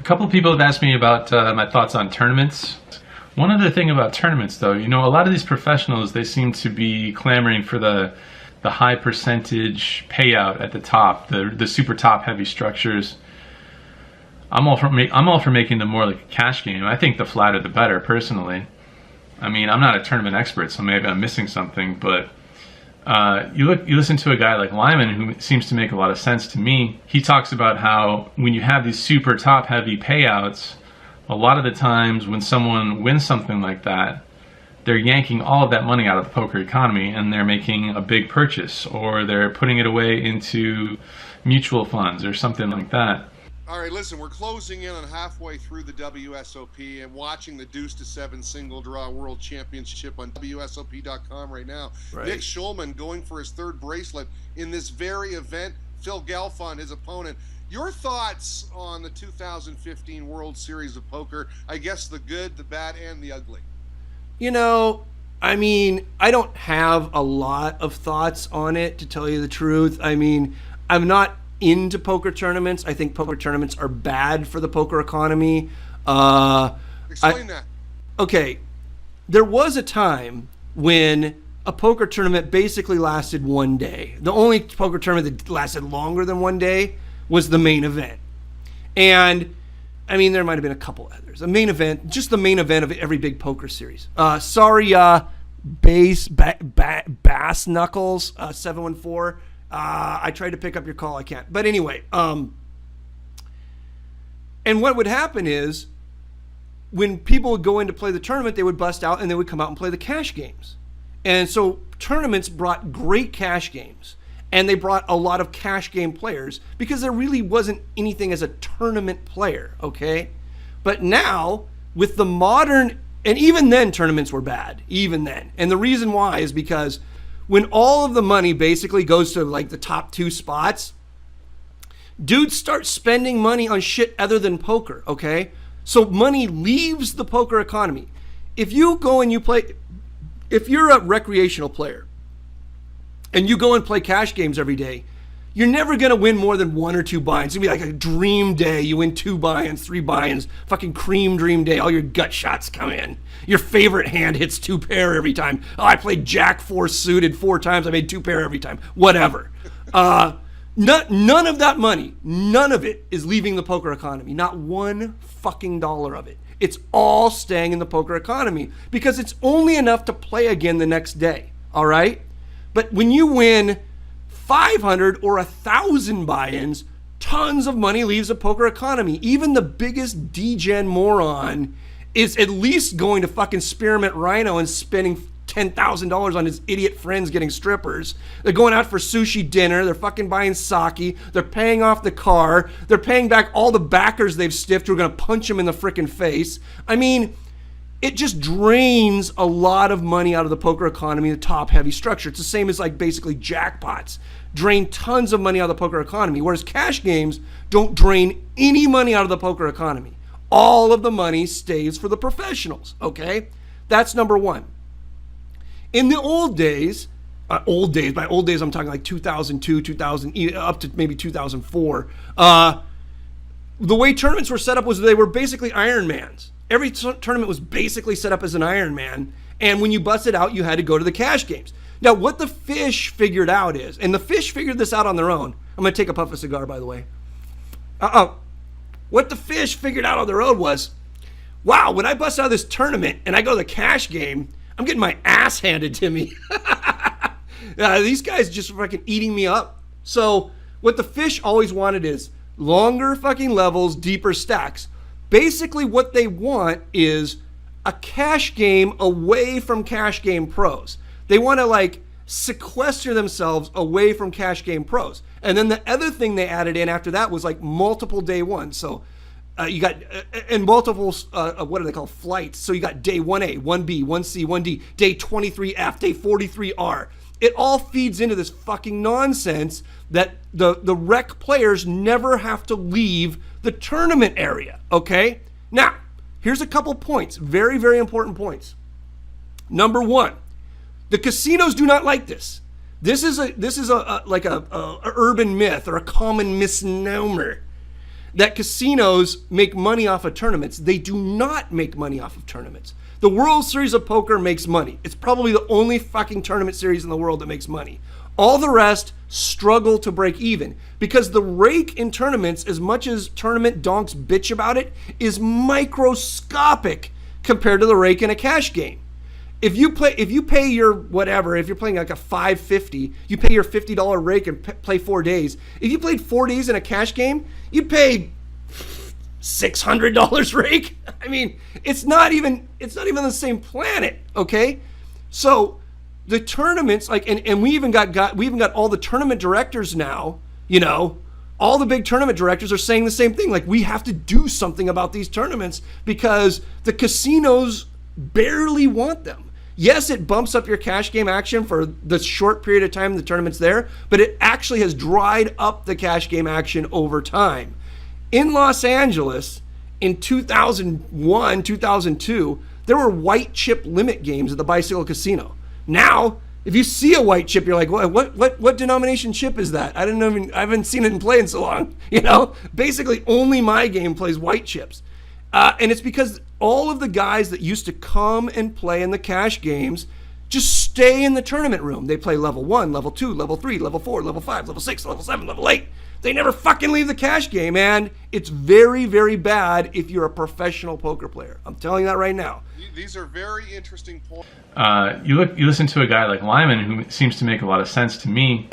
couple of people have asked me about my thoughts on tournaments. One other thing about tournaments, though, a lot of these professionals, they seem to be clamoring for the high percentage payout at the top, the super top heavy structures. I'm all for making them more like a cash game. I think the flatter the better, personally. I mean, I'm not a tournament expert, so maybe I'm missing something, but you listen to a guy like Limon, who seems to make a lot of sense to me. He talks about how when you have these super top heavy payouts, a lot of the times when someone wins something like that, they're yanking all of that money out of the poker economy and they're making a big purchase, or they're putting it away into mutual funds or something like that. All right, listen, we're closing in on halfway through the WSOP and watching the Deuce to 7 single draw World Championship on WSOP.com right now. Right. Nick Schulman going for his third bracelet in this very event. Phil Gelfand, his opponent. Your thoughts on the 2015 World Series of Poker? I guess the good, the bad, and the ugly. I mean, I don't have a lot of thoughts on it, to tell you the truth. I mean, I'm not into poker tournaments. I think poker tournaments are bad for the poker economy. Explain that. Okay, there was a time when a poker tournament basically lasted one day. The only poker tournament that lasted longer than one day was the main event. And I mean, there might have been a couple others. The main event, just the main event of every big poker series. Sorry, Bass Knuckles 714. I tried to pick up your call. I can't. But anyway, and what would happen is when people would go in to play the tournament, they would bust out and they would come out and play the cash games. And so tournaments brought great cash games. And they brought a lot of cash game players because there really wasn't anything as a tournament player, okay? But now, with the modern, and even then tournaments were bad, even then. And the reason why is because when all of the money basically goes to like the top two spots, dudes start spending money on shit other than poker, okay? So money leaves the poker economy. If you go and you play, if you're a recreational player, and you go and play cash games every day, you're never going to win more than one or two buy-ins. It's going to be like a dream day. You win 2 buy-ins, 3 buy-ins, fucking cream dream day. All your gut shots come in. Your favorite hand hits 2 pair every time. Oh, I played Jack 4 suited 4 times. I made 2 pair every time. Whatever. None of that money, none of it is leaving the poker economy. Not one fucking dollar of it. It's all staying in the poker economy because it's only enough to play again the next day. All right? But when you win 500 or 1,000 buy-ins, tons of money leaves the poker economy. Even the biggest degen moron is at least going to fucking Spearmint Rhino and spending $10,000 on his idiot friends getting strippers. They're going out for sushi dinner. They're fucking buying sake. They're paying off the car. They're paying back all the backers they've stiffed who are going to punch them in the freaking face. I mean, it just drains a lot of money out of the poker economy, the top heavy structure. It's the same as like basically jackpots. Drain tons of money out of the poker economy, whereas cash games don't drain any money out of the poker economy. All of the money stays for the professionals, okay? That's number one. In the old days, by old days I'm talking like 2002, 2000, up to maybe 2004, the way tournaments were set up was they were basically Ironmans. Every tournament was basically set up as an Ironman, and when you busted out, you had to go to the cash games. Now, what the fish figured out is, and the fish figured this out on their own. I'm going to take a puff of cigar, by the way. What the fish figured out on their own was, wow, when I bust out of this tournament and I go to the cash game, I'm getting my ass handed to me. These guys just fucking eating me up. So what the fish always wanted is longer fucking levels, deeper stacks. Basically what they want is a cash game away from cash game pros. They want to like sequester themselves away from cash game pros. And then the other thing they added in after that was like multiple day ones. So you got, and multiple, what are they called? Flights. So you got day 1A, 1B, 1C, 1D, day 23F, day 43R. It all feeds into this fucking nonsense that the rec players never have to leave the tournament area, okay? Now, here's a couple points, very, very important points. Number one, the casinos do not like this. This is a urban myth or a common misnomer. that casinos make money off of tournaments. They do not make money off of tournaments. The World Series of Poker makes money. It's probably the only fucking tournament series in the world that makes money. All the rest struggle to break even because the rake in tournaments, as much as tournament donks bitch about it, is microscopic compared to the rake in a cash game. If you pay your whatever, if you're playing like a $5.50, you pay your $50 rake and play 4 days. If you played 4 days in a cash game, you'd pay $600 rake. I mean, it's not even the same planet, okay? So the tournaments, like, and we even got all the tournament directors now, you know, all the big tournament directors are saying the same thing. Like, we have to do something about these tournaments because the casinos barely want them. Yes, it bumps up your cash game action for the short period of time the tournament's there, but it actually has dried up the cash game action over time. In Los Angeles, in 2001, 2002, there were white chip limit games at the Bicycle Casino. Now, if you see a white chip, you're like, what denomination chip is that? I haven't seen it in play in so long. You know, basically only my game plays white chips. And it's because all of the guys that used to come and play in the cash games just stay in the tournament room. They play level 1, level 2, level 3, level 4, level 5, level 6, level 7, level 8. They never fucking leave the cash game, and it's very, very bad if you're a professional poker player. I'm telling you that right now. These are very interesting points. You listen to a guy like Limon, who seems to make a lot of sense to me.